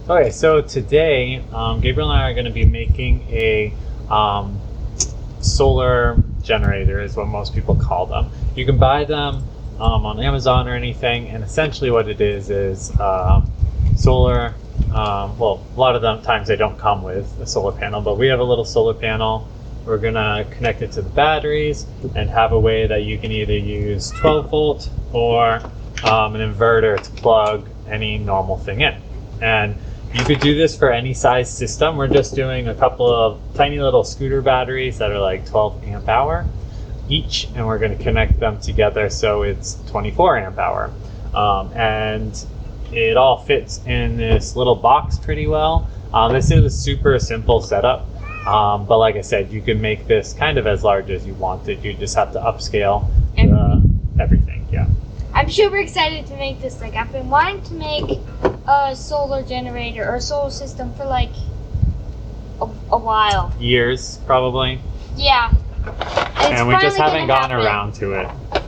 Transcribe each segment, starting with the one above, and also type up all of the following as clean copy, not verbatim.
Okay, so today Gabriel and I are going to be making a solar generator, is what most people call them. You can buy them on Amazon or anything, and essentially what it is solar. Well, a lot of the times they don't come with a solar panel, but we have a little solar panel. We're going to connect it to the batteries and have a way that you can either use 12 volt or an inverter to plug any normal thing in. And you could do this for any size system. We're just doing a couple of tiny little scooter batteries that are like 12 amp hour each, and we're going to connect them together so it's 24 amp hour. And it all fits in this little box pretty well. This is a super simple setup, but like I said, you can make this kind of as large as you wanted. You just have to upscale everything. Yeah. I'm super excited to make this. Like, I've been wanting to make a solar generator or a solar system for like a while. Years, probably. Yeah. And we just haven't gotten around to it.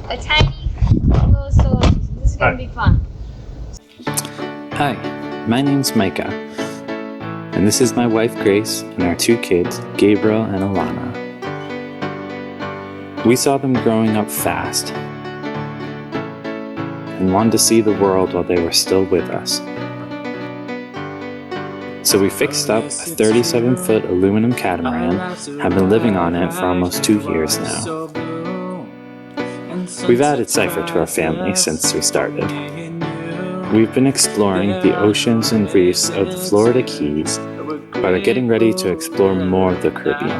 A tiny little solar system. This is going to be fun. Hi, my name's Micah, and this is my wife Grace and our two kids, Gabriel and Alana. We saw them growing up fast and wanted to see the world while they were still with us. So we fixed up a 37-foot aluminum catamaran, have been living on it for almost 2 years now. We've added Cypher to our family since we started. We've been exploring the oceans and reefs of the Florida Keys, but are getting ready to explore more of the Caribbean.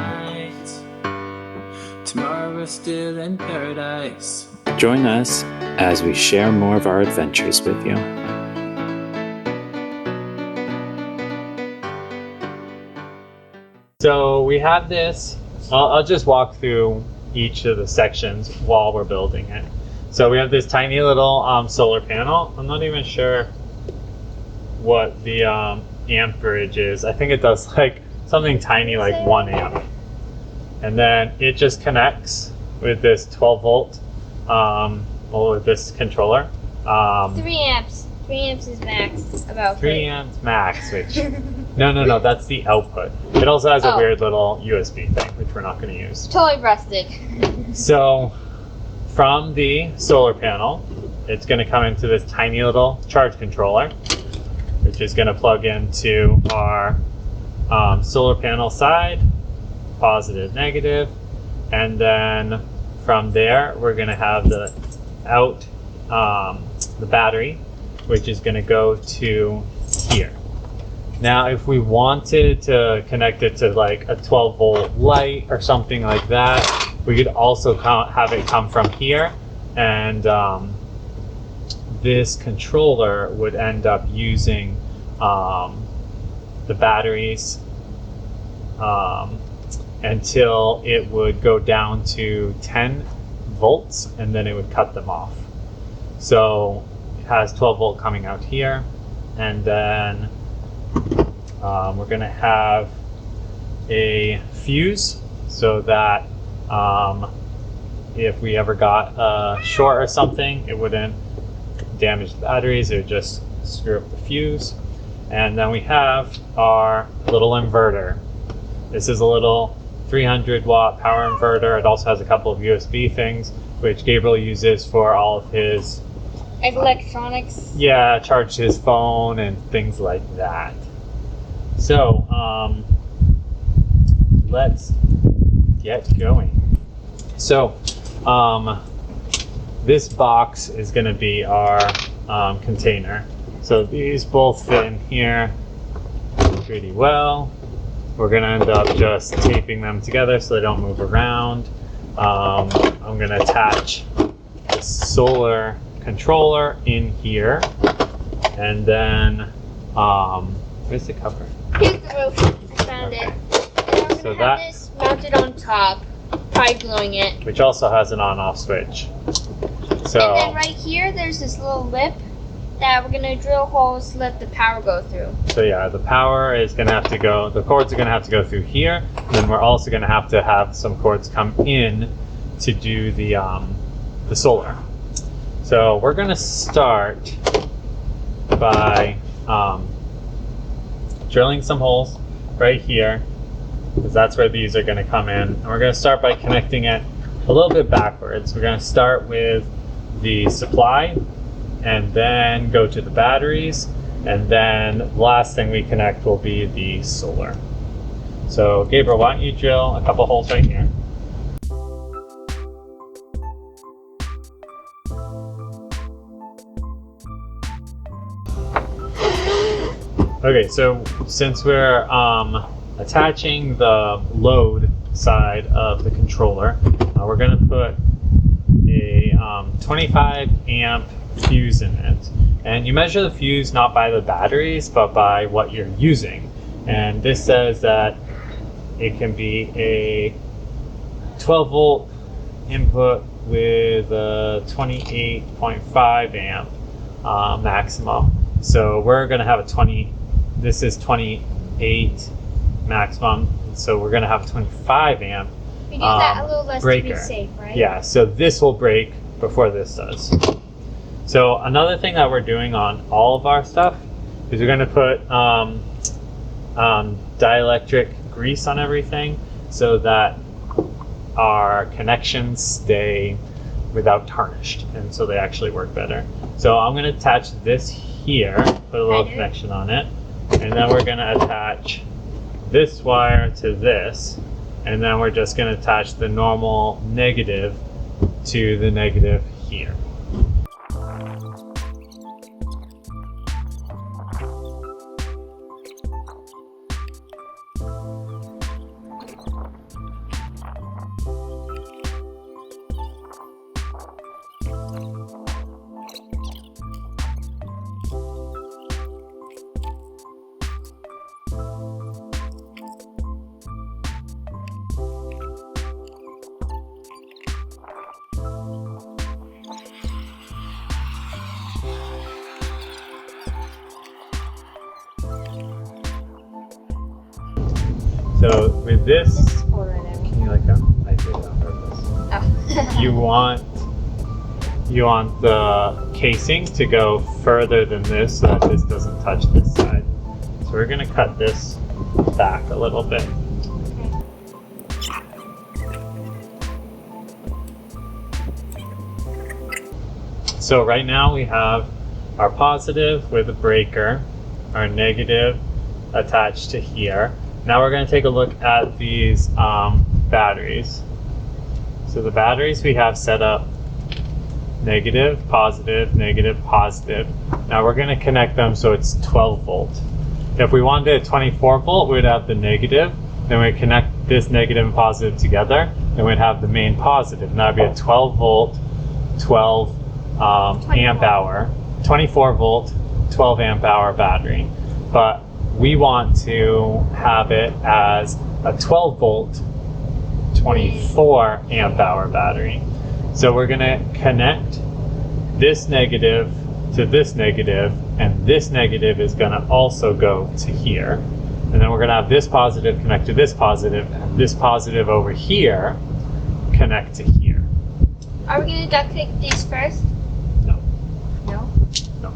Join us as we share more of our adventures with you. So we have this, I'll just walk through each of the sections while we're building it. So we have this tiny little solar panel. I'm not even sure what the amperage is. I think it does like something tiny like 1 amp. And then it just connects with this 12 volt, with this controller. 3 amps. 3 amps is max. About 3 amps max, which, no, that's the output. It also has a weird little USB thing, which we're not going to use. Totally rustic. So from the solar panel, it's going to come into this tiny little charge controller, which is going to plug into our solar panel side, positive, negative, and then from there we're going to have the battery, which is going to go to here. Now, if we wanted to connect it to like a 12 volt light or something like that, we could also have it come from here, and this controller would end up using the batteries until it would go down to 10 volts, and then it would cut them off. So it has 12 volt coming out here, and then we're going to have a fuse so that if we ever got a short or something, it wouldn't damage the batteries, it would just screw up the fuse. And then we have our little inverter. This is a little 300 watt power inverter. It also has a couple of USB things, which Gabriel uses for all of his electronics. Yeah, charge his phone and things like that. So, let's get going. So, this box is going to be our container. So these both fit in here pretty well. We're going to end up just taping them together so they don't move around. I'm going to attach the solar controller in here, and then where's the cover? Here's the roof. I found it. And So I'm gonna have this mounted on top, probably gluing it. which also has an on-off switch. So And then right here, there's this little lip that we're gonna drill holes to let the power go through. So yeah, the power is going to have to go, the cords are going to have to go through here, and then we're also going to have some cords come in to do the solar. So we're going to start start by drilling some holes right here, because that's where these are going to come in. And we're going to start by connecting it a little bit backwards. We're going to start with the supply and then go to the batteries, and then the last thing we connect will be the solar. So Gabriel, why don't you drill a couple holes right here. Okay, so since we're attaching the load side of the controller, we're going to put a 25 amp fuse in it. And you measure the fuse not by the batteries, but by what you're using. And this says that it can be a 12 volt input with a 28.5 amp maximum. So we're going to have this is 28 maximum. So we're going to have a 25 amp We do that a little less breaker. to be safe, right? Yeah, so this will break before this does. So another thing that we're doing on all of our stuff is we're going to put dielectric grease on everything so that our connections stay without tarnished, and so they actually work better. So I'm going to attach this here, put a little connection on it, and then we're going to attach this wire to this, and then we're just going to attach the normal negative to the negative here. So with this, can you like that? I did it on purpose. Oh. You want the casing to go further than this so that this doesn't touch this side. So we're going to cut this back a little bit. So right now we have our positive with a breaker, our negative attached to here. Now we're going to take a look at these batteries. So the batteries we have set up negative, positive, negative, positive. Now we're going to connect them so it's 12 volt. If we wanted a 24 volt, we'd have the negative, then we'd connect this negative and positive together, and we'd have the main positive. And that would be a 12 volt, 12 amp hour, 24 volt, 12 amp hour battery. But we want to have it as a 12 volt, 24 amp hour battery. So we're going to connect this negative to this negative, and this negative is going to also go to here. And then we're going to have this positive connect to this positive, and this positive over here connect to here. Are we going to duct tape these first? No. No? No.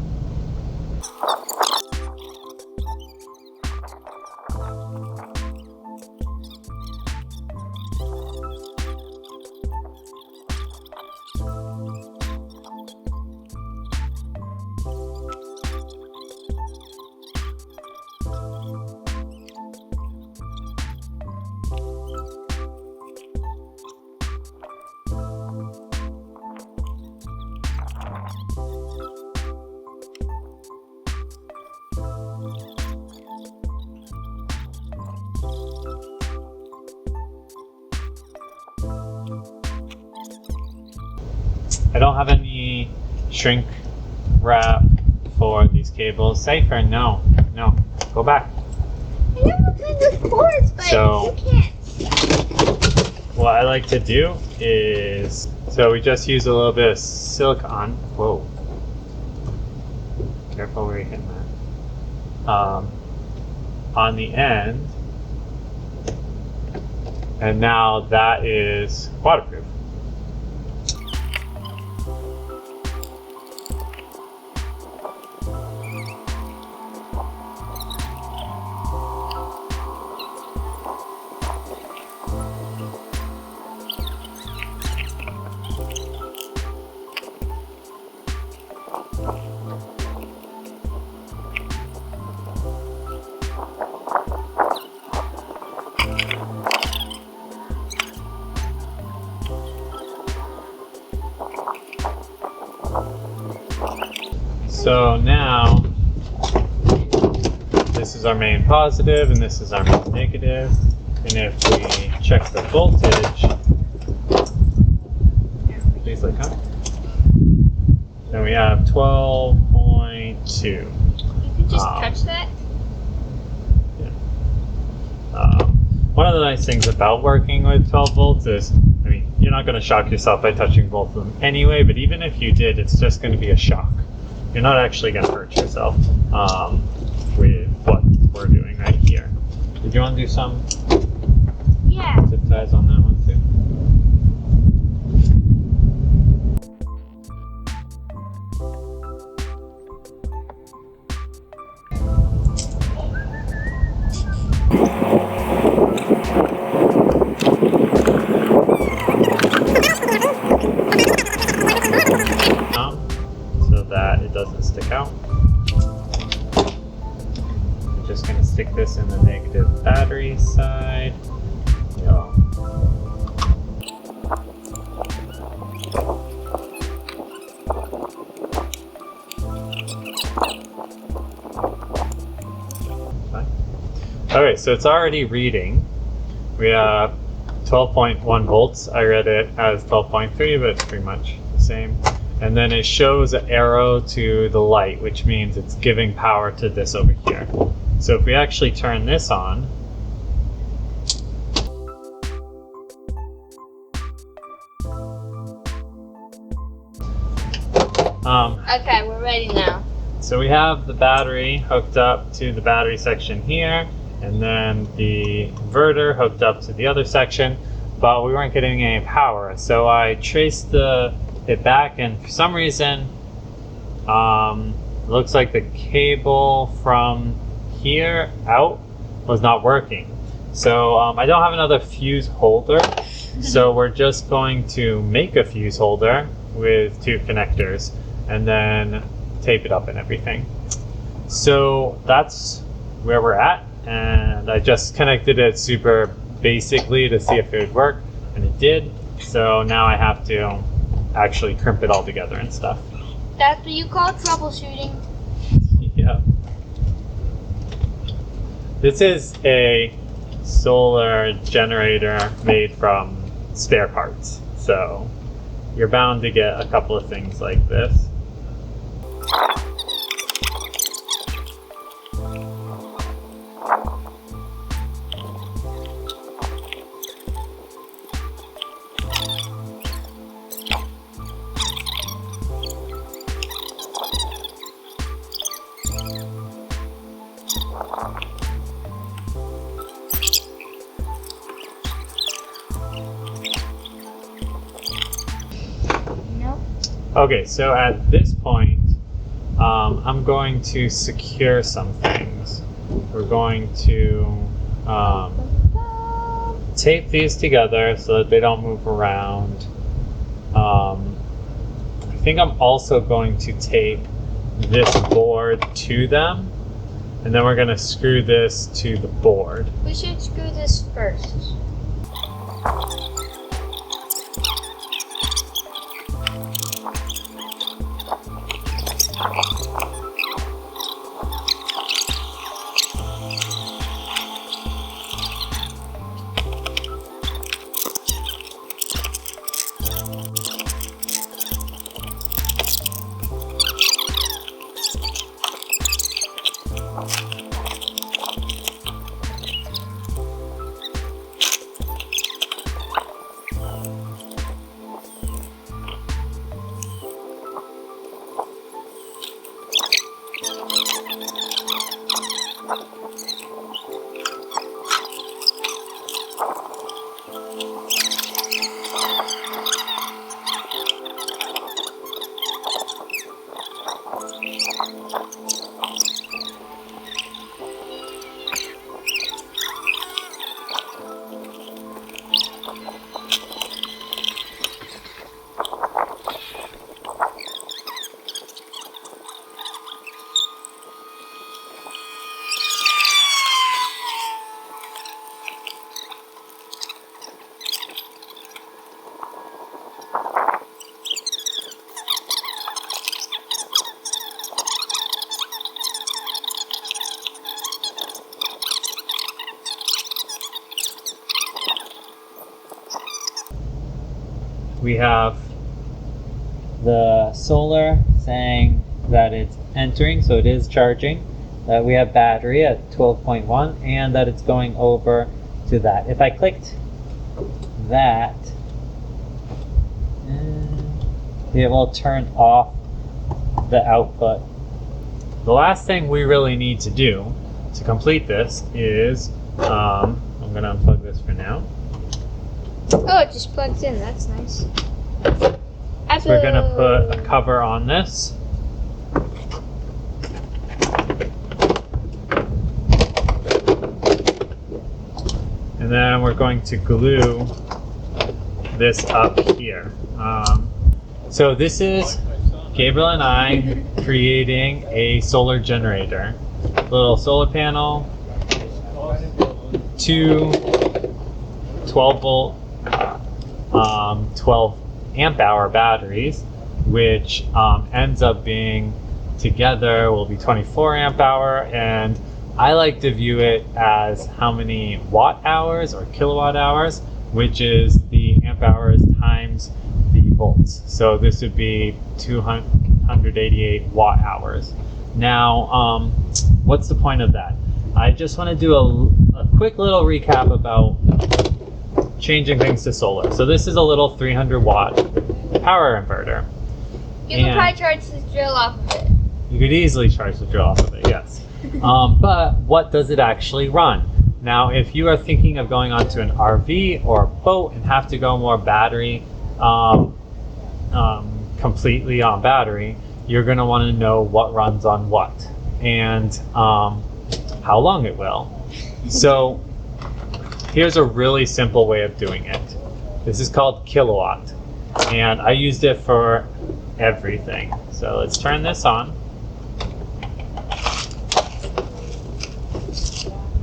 I don't have any shrink wrap for these cables. Safer? No. No. Go back. I know what kind of cords, but So, you can't. what I like to do is, so we just use a little bit of silicone. Whoa. Careful where you're hitting that. On the end. And now that is waterproof. So now, this is our main positive and this is our main negative. And if we check the voltage, please look up. Then we have 12.2. You can just touch that? One of the nice things about working with 12 volts is, I mean, you're not going to shock yourself by touching both of them anyway, but even if you did, it's just going to be a shock. You're not actually going to hurt yourself with what we're doing right here. Did you want to do some zip ties on that one too? So that it doesn't stick out. I'm just going to stick this in the negative battery side. Okay, so it's already reading. We have 12.1 volts. I read it as 12.3, but it's pretty much the same. And then it shows an arrow to the light, which means it's giving power to this over here. So if we actually turn this on, okay, we're ready now. So we have the battery hooked up to the battery section here, and then the inverter hooked up to the other section, but we weren't getting any power. So I traced it back, and for some reason, it looks like the cable from here out was not working. So I don't have another fuse holder, so we're just going to make a fuse holder with 2 connectors and then tape it up and everything. So that's where we're at, and I just connected it super basically to see if it would work, and it did. So now I have to actually crimp it all together and stuff. That's what you call troubleshooting. Yeah. This is a solar generator made from spare parts, so you're bound to get a couple of things like this. Okay, so at this point, I'm going to secure some things. We're going to tape these together so that they don't move around. I think I'm also going to tape this board to them, and then we're going to screw this to the board. We should screw this first. we have the solar saying that it's entering, so it is charging. That we have battery at 12.1 and that it's going over to that. If I clicked that, it will turn off the output. The last thing we really need to do to complete this is, I'm going to unplug this for now. Oh, it just plugs in. That's nice. So we're going to put a cover on this. And then we're going to glue this up here. So this is Gabriel and I creating a solar generator. Little solar panel, two 12 volt, 12 amp hour batteries, which ends up being together will be 24 amp hour, and I like to view it as how many watt hours or kilowatt hours, which is the amp hours times the volts. So this would be 288 watt hours. Now, what's the point of that? I just want to do a quick little recap about changing things to solar. So this is a little 300 watt power inverter. You can probably charge the drill off of it. You could easily charge the drill off of it, yes. But what does it actually run? Now, if you are thinking of going onto an RV or a boat and have to go more battery, completely on battery, you're going to want to know what runs on what and how long it will. So here's a really simple way of doing it. This is called kilowatt, and I used it for everything. So let's turn this on.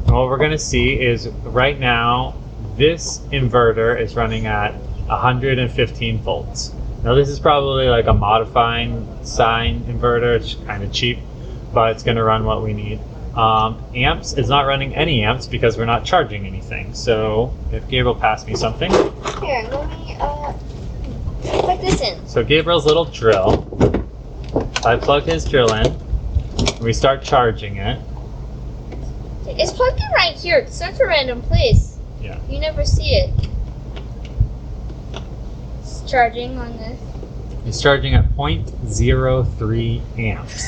And what we're going to see is right now this inverter is running at 115 volts. Now this is probably like a modifying sine inverter. It's kind of cheap, but it's going to run what we need. Amps, it's not running any amps because we're not charging anything. So if Gabriel passed me something. Here, let me plug this in. So Gabriel's little drill, I plug his drill in, we start charging it. It's plugged in right here. It's such a random place. Yeah. You never see it. It's charging on this. It's charging at 0.03 amps.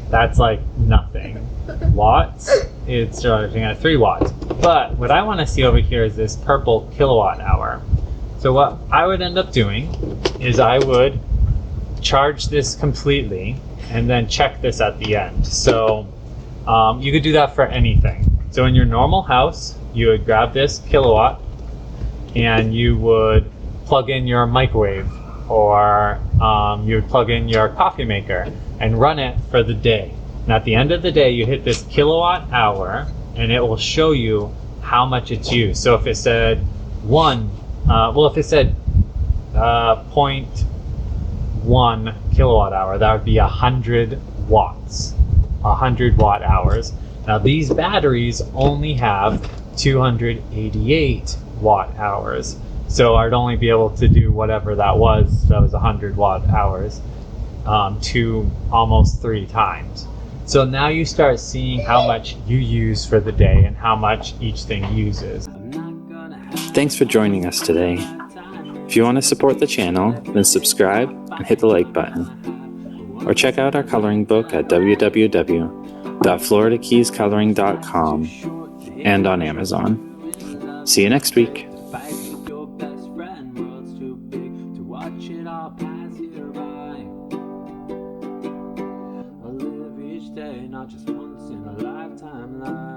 That's like nothing. Watts, it's charging at 3 watts. But what I want to see over here is this purple kilowatt hour. So what I would end up doing is I would charge this completely and then check this at the end. So you could do that for anything. So in your normal house, you would grab this kilowatt and you would plug in your microwave, or you would plug in your coffee maker and run it for the day. And at the end of the day, you hit this kilowatt hour and it will show you how much it's used. So if it said if it said 0.1 kilowatt hour, that would be 100 watts, 100 watt hours. Now these batteries only have 288 watt hours. So I'd only be able to do whatever that was 100 watt hours, to almost 3 times. So now you start seeing how much you use for the day and how much each thing uses. Thanks for joining us today. If you want to support the channel, then subscribe and hit the like button. Or check out our coloring book at www.floridakeyscoloring.com and on Amazon. See you next week. Not just once in a lifetime life.